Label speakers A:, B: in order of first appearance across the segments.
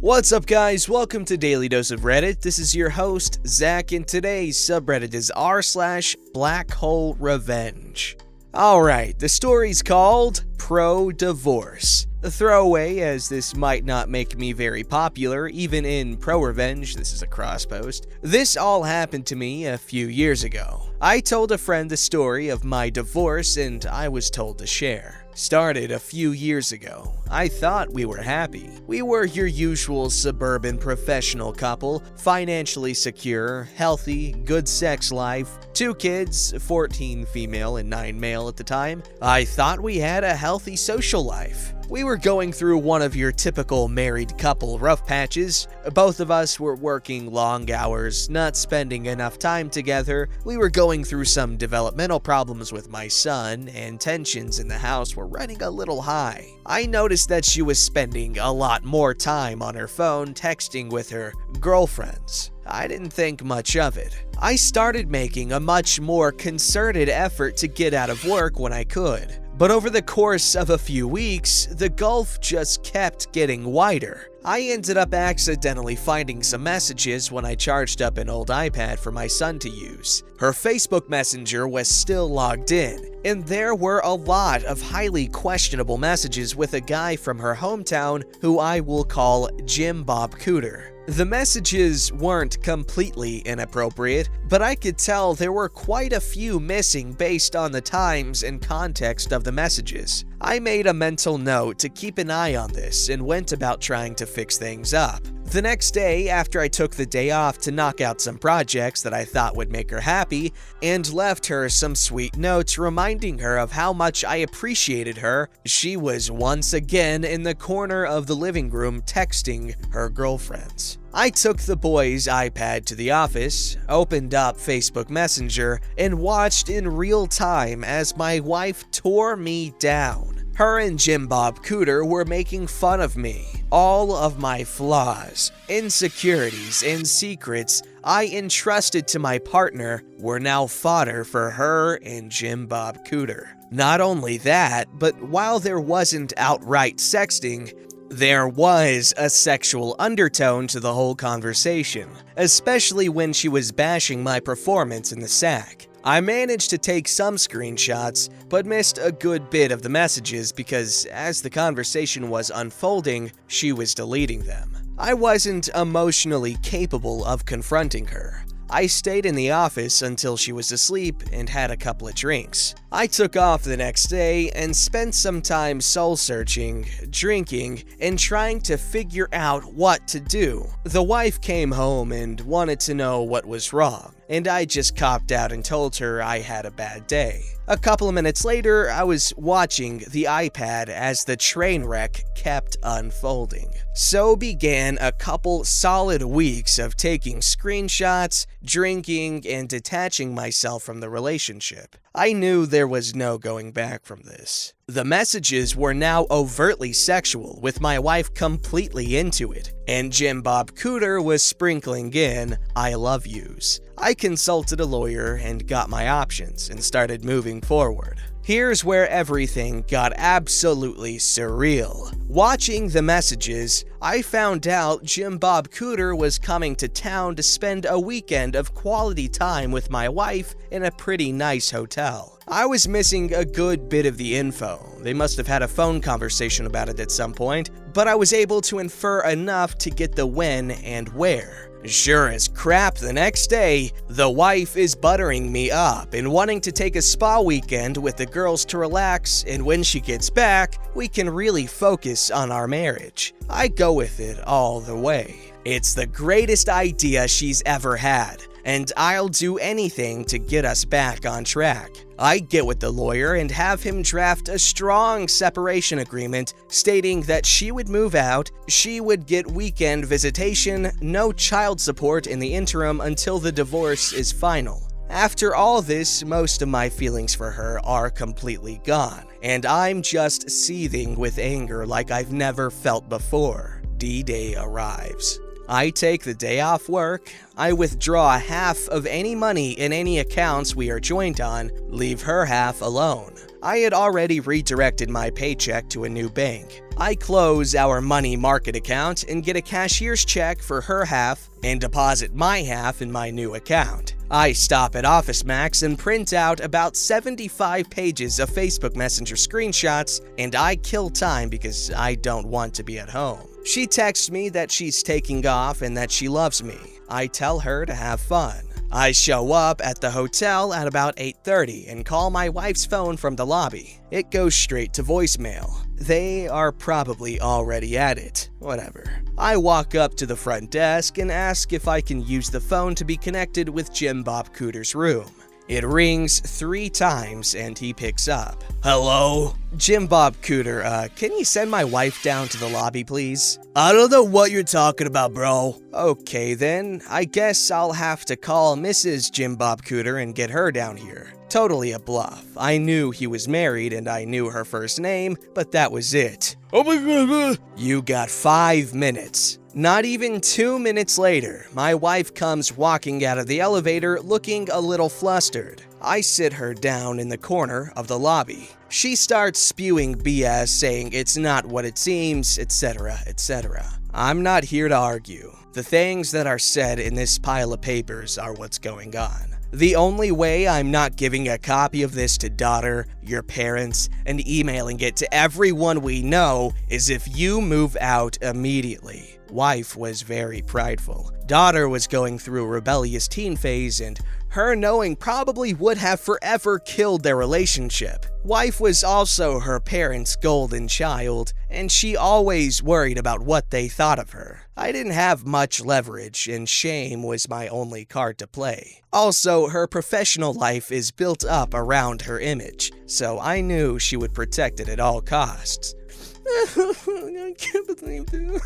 A: What's up, guys? Welcome to Daily Dose of Reddit. This is your host, Zach, and today's subreddit is r/BlackholeRevenge. Alright, the story's called Pro-Divorce. A throwaway, as this might not make me very popular, even in Pro-Revenge, this is a cross post. This all happened to me a few years ago. I told a friend the story of my divorce and I was told to share. Started a few years ago. I thought we were happy. We were your usual suburban professional couple, financially secure, healthy, good sex life, 2 kids, 14 female and 9 male at the time. I thought we had a healthy social life. We were going through one of your typical married couple rough patches. Both of us were working long hours, not spending enough time together. We were going through some developmental problems with my son, and tensions in the house were running a little high. I noticed that she was spending a lot more time on her phone texting with her girlfriends. I didn't think much of it. I started making a much more concerted effort to get out of work when I could. But over the course of a few weeks, the gulf just kept getting wider. I ended up accidentally finding some messages when I charged up an old iPad for my son to use. Her Facebook Messenger was still logged in, and there were a lot of highly questionable messages with a guy from her hometown who I will call Jim Bob Cooter. The messages weren't completely inappropriate, but I could tell there were quite a few missing based on the times and context of the messages. I made a mental note to keep an eye on this and went about trying to fix things up. The next day, after I took the day off to knock out some projects that I thought would make her happy, and left her some sweet notes reminding her of how much I appreciated her, she was once again in the corner of the living room texting her girlfriends. I took the boy's iPad to the office, opened up Facebook Messenger, and watched in real time as my wife tore me down. Her and Jim Bob Cooter were making fun of me. All of my flaws, insecurities, and secrets I entrusted to my partner were now fodder for her and Jim Bob Cooter. Not only that, but while there wasn't outright sexting, there was a sexual undertone to the whole conversation, especially when she was bashing my performance in the sack. I managed to take some screenshots, but missed a good bit of the messages because as the conversation was unfolding, she was deleting them. I wasn't emotionally capable of confronting her. I stayed in the office until she was asleep and had a couple of drinks. I took off the next day and spent some time soul-searching, drinking, and trying to figure out what to do. The wife came home and wanted to know what was wrong, and I just copped out and told her I had a bad day. A couple of minutes later, I was watching the iPad as the train wreck kept unfolding. So began a couple solid weeks of taking screenshots, drinking, and detaching myself from the relationship. I knew there was no going back from this. The messages were now overtly sexual, with my wife completely into it, and Jim Bob Cooter was sprinkling in I love yous. I consulted a lawyer and got my options and started moving forward. Here's where everything got absolutely surreal. Watching the messages, I found out Jim Bob Cooter was coming to town to spend a weekend of quality time with my wife in a pretty nice hotel. I was missing a good bit of the info. They must have had a phone conversation about it at some point, but I was able to infer enough to get the when and where. Sure as crap, the next day, the wife is buttering me up and wanting to take a spa weekend with the girls to relax, and when she gets back, we can really focus on our marriage. I go with it all the way. It's the greatest idea she's ever had, and I'll do anything to get us back on track. I get with the lawyer and have him draft a strong separation agreement stating that she would move out, she would get weekend visitation, no child support in the interim until the divorce is final. After all this, most of my feelings for her are completely gone, and I'm just seething with anger like I've never felt before. D-Day arrives. I take the day off work, I withdraw half of any money in any accounts we are joined on, leave her half alone. I had already redirected my paycheck to a new bank. I close our money market account and get a cashier's check for her half and deposit my half in my new account. I stop at Office Max and print out about 75 pages of Facebook Messenger screenshots, and I kill time because I don't want to be at home. She texts me that she's taking off and that she loves me. I tell her to have fun. I show up at the hotel at about 8:30 and call my wife's phone from the lobby. It goes straight to voicemail. They are probably already at it. Whatever. I walk up to the front desk and ask if I can use the phone to be connected with Jim Bob Cooter's room. It rings 3 times and he picks up. Hello? Jim Bob Cooter, can you send my wife down to the lobby, please? I don't know what you're talking about, bro. Okay then, I guess I'll have to call Mrs. Jim Bob Cooter and get her down here. Totally a bluff. I knew he was married and I knew her first name, but that was it. Oh my god. You got 5 minutes. Not even 2 minutes later, my wife comes walking out of the elevator looking a little flustered. I sit her down in the corner of the lobby. She starts spewing BS saying it's not what it seems, etc., etc. I'm not here to argue. The things that are said in this pile of papers are what's going on. The only way I'm not giving a copy of this to daughter, your parents, and emailing it to everyone we know is if you move out immediately. Wife was very prideful. Daughter was going through a rebellious teen phase, and her knowing probably would have forever killed their relationship. Wife was also her parents' golden child, and she always worried about what they thought of her. I didn't have much leverage, and shame was my only card to play. Also, her professional life is built up around her image, so I knew she would protect it at all costs. I can't believe this.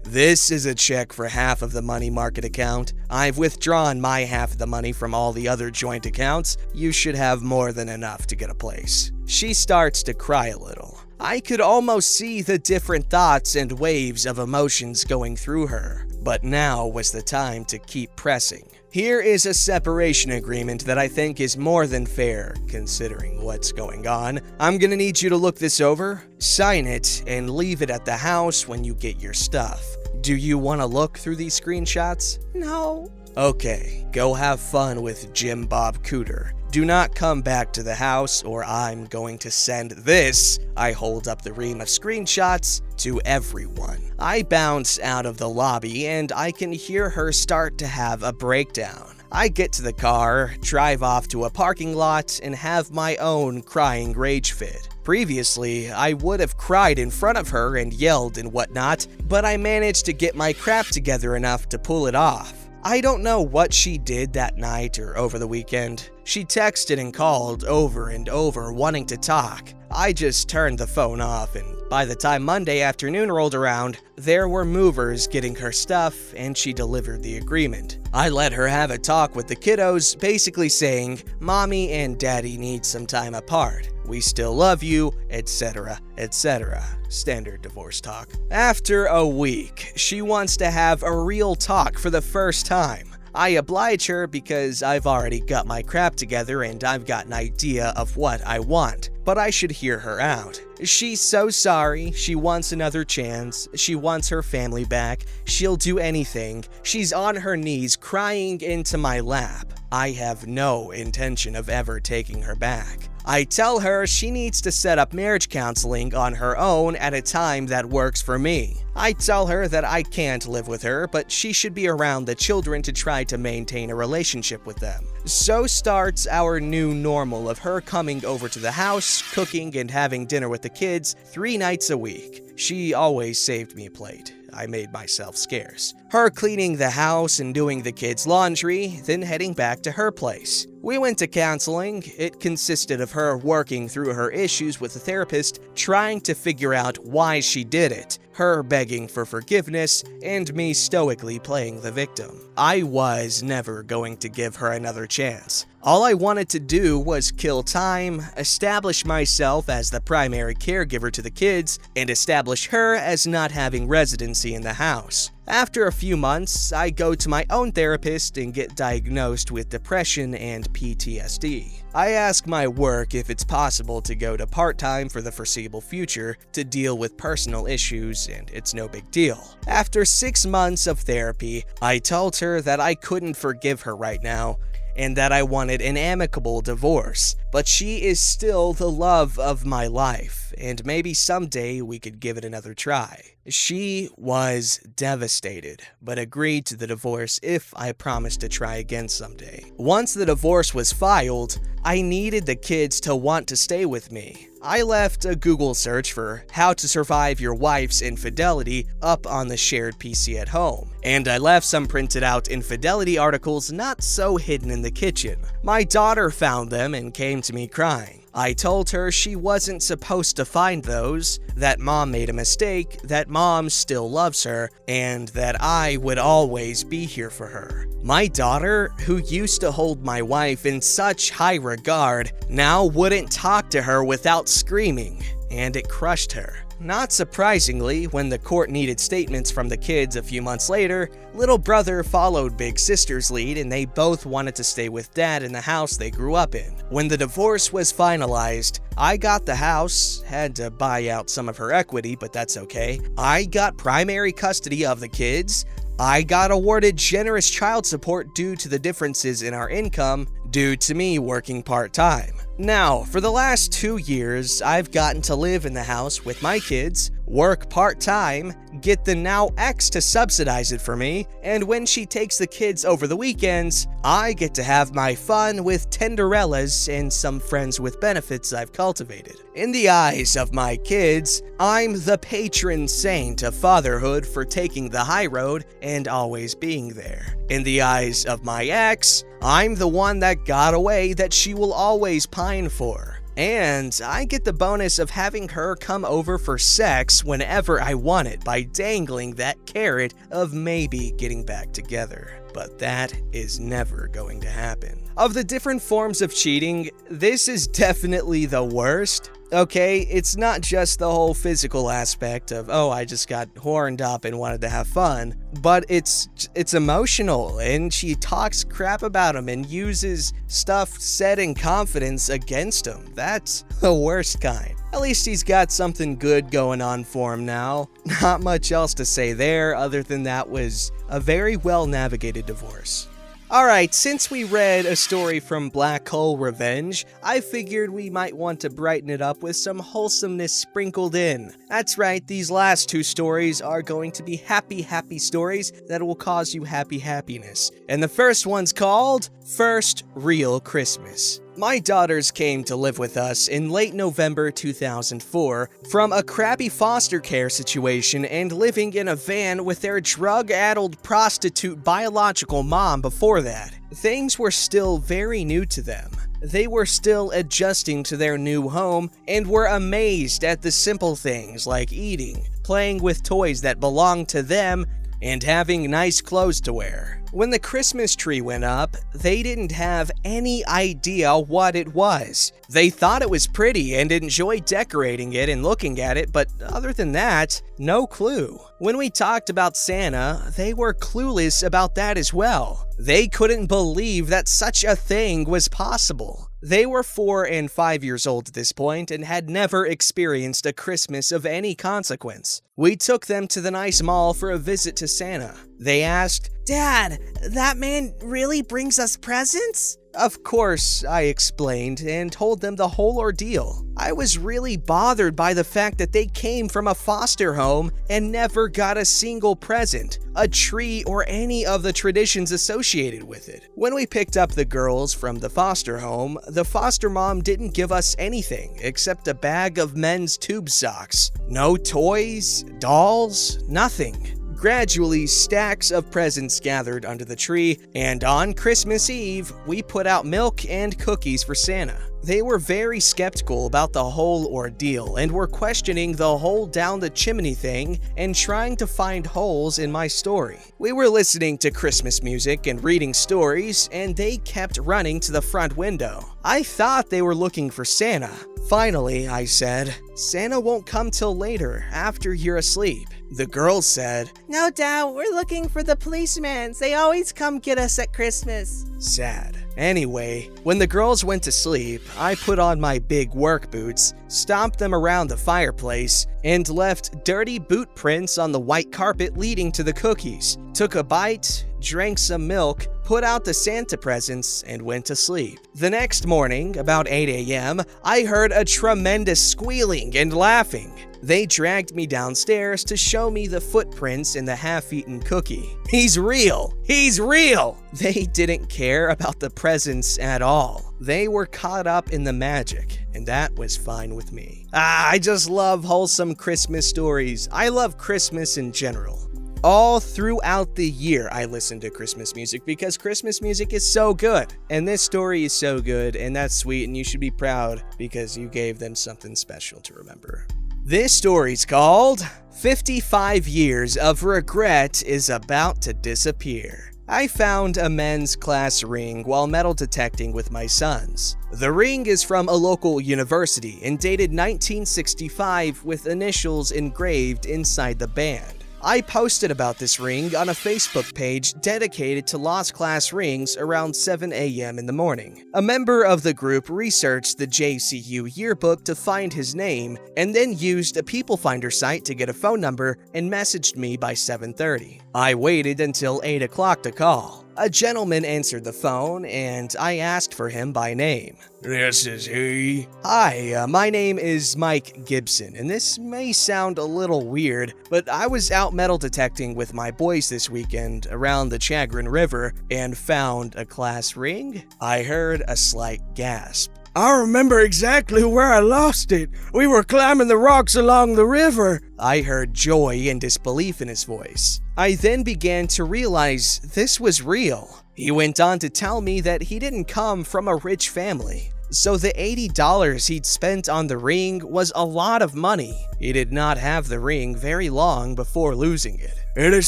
A: This is a check for half of the money market account. I've withdrawn my half of the money from all the other joint accounts. You should have more than enough to get a place. She starts to cry a little. I could almost see the different thoughts and waves of emotions going through her. But now was the time to keep pressing. Here is a separation agreement that I think is more than fair, considering what's going on. I'm gonna need you to look this over, sign it, and leave it at the house when you get your stuff. Do you want to look through these screenshots? No. Okay, go have fun with Jim Bob Cooter. Do not come back to the house or I'm going to send this. I hold up the ream of screenshots to everyone. I bounce out of the lobby and I can hear her start to have a breakdown. I get to the car, drive off to a parking lot, and have my own crying rage fit. Previously, I would have cried in front of her and yelled and whatnot, but I managed to get my crap together enough to pull it off. I don't know what she did that night or over the weekend. She texted and called over and over wanting to talk. I just turned the phone off, and by the time Monday afternoon rolled around, there were movers getting her stuff and she delivered the agreement. I let her have a talk with the kiddos, basically saying, Mommy and Daddy need some time apart. We still love you, etc., etc. Standard divorce talk. After a week, she wants to have a real talk for the first time. I oblige her because I've already got my crap together and I've got an idea of what I want, but I should hear her out. She's so sorry, she wants another chance, she wants her family back, she'll do anything, she's on her knees crying into my lap. I have no intention of ever taking her back. I tell her she needs to set up marriage counseling on her own at a time that works for me. I tell her that I can't live with her, but she should be around the children to try to maintain a relationship with them. So starts our new normal of her coming over to the house, cooking and having dinner with the kids 3 nights a week. She always saved me a plate. I made myself scarce. Her cleaning the house and doing the kids' laundry, then heading back to her place. We went to counseling. It consisted of her working through her issues with a therapist, trying to figure out why she did it, her begging for forgiveness, and me stoically playing the victim. I was never going to give her another chance. All I wanted to do was kill time, establish myself as the primary caregiver to the kids, and establish her as not having residency in the house. After a few months, I go to my own therapist and get diagnosed with depression and PTSD. I ask my work if it's possible to go to part-time for the foreseeable future to deal with personal issues, and it's no big deal. After 6 months of therapy, I told her that I couldn't forgive her right now, and that I wanted an amicable divorce, but she is still the love of my life, and maybe someday we could give it another try. She was devastated, but agreed to the divorce if I promised to try again someday. Once the divorce was filed, I needed the kids to want to stay with me. I left a Google search for how to survive your wife's infidelity up on the shared PC at home, and I left some printed out infidelity articles not so hidden in the kitchen. My daughter found them and came to me crying. I told her she wasn't supposed to find those, that mom made a mistake, that mom still loves her, and that I would always be here for her. My daughter, who used to hold my wife in such high regard, now wouldn't talk to her without screaming, and it crushed her. Not surprisingly, when the court needed statements from the kids a few months later, little brother followed big sister's lead and they both wanted to stay with dad in the house they grew up in. When the divorce was finalized, I got the house, had to buy out some of her equity, but that's okay. I got primary custody of the kids. I got awarded generous child support due to the differences in our income due to me working part-time. Now, for the last 2 years, I've gotten to live in the house with my kids, work part-time, get the now ex to subsidize it for me, and when she takes the kids over the weekends, I get to have my fun with Tenderellas and some friends with benefits I've cultivated. In the eyes of my kids, I'm the patron saint of fatherhood for taking the high road and always being there. In the eyes of my ex, I'm the one that got away that she will always pine for. And I get the bonus of having her come over for sex whenever I want it by dangling that carrot of maybe getting back together. But that is never going to happen. Of the different forms of cheating, this is definitely the worst. Okay, it's not just the whole physical aspect of, oh, I just got horned up and wanted to have fun, but it's emotional, and she talks crap about him and uses stuff said in confidence against him. That's the worst kind. At least he's got something good going on for him now. Not much else to say there other than that was a very well-navigated divorce. Alright, since we read a story from BlackholeRevenge, I figured we might want to brighten it up with some wholesomeness sprinkled in. That's right, these last 2 stories are going to be happy stories that will cause you happiness. And the first one's called First Real Christmas. My daughters came to live with us in late November 2004 from a crappy foster care situation and living in a van with their drug-addled prostitute biological mom before that. Things were still very new to them. They were still adjusting to their new home and were amazed at the simple things like eating, playing with toys that belonged to them, and having nice clothes to wear. When the Christmas tree went up, they didn't have any idea what it was. They thought it was pretty and enjoyed decorating it and looking at it, but other than that, no clue. When we talked about Santa, they were clueless about that as well. They couldn't believe that such a thing was possible. They were 4 and 5 years old at this point and had never experienced a Christmas of any consequence. We took them to the nice mall for a visit to Santa. They asked, "Dad, that man really brings us presents?" Of course, I explained and told them the whole ordeal. I was really bothered by the fact that they came from a foster home and never got a single present, a tree, or any of the traditions associated with it. When we picked up the girls from the foster home, the foster mom didn't give us anything except a bag of men's tube socks. No toys, dolls, nothing. Gradually, stacks of presents gathered under the tree, and on Christmas Eve, we put out milk and cookies for Santa. They were very skeptical about the whole ordeal and were questioning the whole down the chimney thing and trying to find holes in my story. We were listening to Christmas music and reading stories, and they kept running to the front window. I thought they were looking for Santa. Finally, I said, "Santa won't come till later, after you're asleep." The girls said,
B: "No doubt, we're looking for the policemen. They always come get us at Christmas."
A: Sad. Anyway, when the girls went to sleep, I put on my big work boots, stomped them around the fireplace, and left dirty boot prints on the white carpet leading to the cookies. Took a bite, drank some milk, put out the Santa presents, and went to sleep. The next morning, about 8 a.m., I heard a tremendous squealing and laughing. They dragged me downstairs to show me the footprints in the half-eaten cookie. He's real! He's real! They didn't care about the presents at all. They were caught up in the magic, and that was fine with me. I just love wholesome Christmas stories. I love Christmas in general. All throughout the year, I listen to Christmas music because Christmas music is so good. And this story is so good, and that's sweet, and you should be proud because you gave them something special to remember. This story's called 55 Years of Regret is About to Disappear. I found a men's class ring while metal detecting with my sons. The ring is from a local university and dated 1965 with initials engraved inside the band. I posted about this ring on a Facebook page dedicated to lost class rings around 7 a.m. in the morning. A member of the group researched the JCU yearbook to find his name and then used a People Finder site to get a phone number and messaged me by 7:30. I waited until 8 o'clock to call. A gentleman answered the phone, and I asked for him by name.
C: "This is he."
A: "Hi, my name is Mike Gibson, and this may sound a little weird, but I was out metal detecting with my boys this weekend around the Chagrin River and found a class ring." I heard a slight gasp.
C: "I remember exactly where I lost it. We were climbing the rocks along the river."
A: I heard joy and disbelief in his voice. I then began to realize this was real. He went on to tell me that he didn't come from a rich family, so the $80 he'd spent on the ring was a lot of money. He did not have the ring very long before losing it.
C: "It is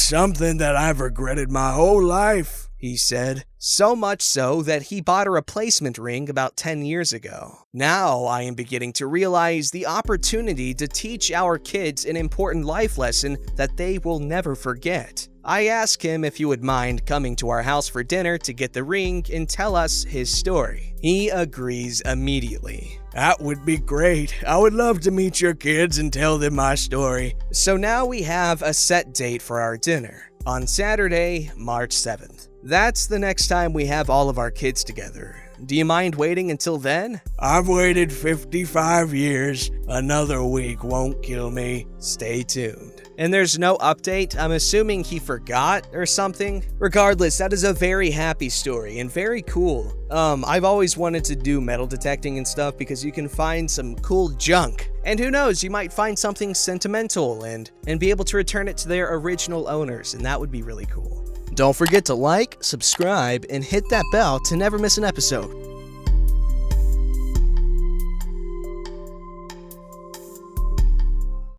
C: something that I've regretted my whole life,"
A: he said. So much so that he bought a replacement ring about 10 years ago. Now I am beginning to realize the opportunity to teach our kids an important life lesson that they will never forget. I asked him if he would mind coming to our house for dinner to get the ring and tell us his story. He agrees immediately.
C: "That would be great. I would love to meet your kids and tell them my story."
A: So now we have a set date for our dinner, on Saturday, March 7th. That's the next time we have all of our kids together. Do you mind waiting until then?
C: "I've waited 55 years. Another week won't kill me."
A: Stay tuned. And there's no update? I'm assuming he forgot or something? Regardless, that is a very happy story and very cool. I've always wanted to do metal detecting and stuff because you can find some cool junk. And who knows, you might find something sentimental and be able to return it to their original owners, and that would be really cool. Don't forget to like, subscribe, and hit that bell to never miss an episode.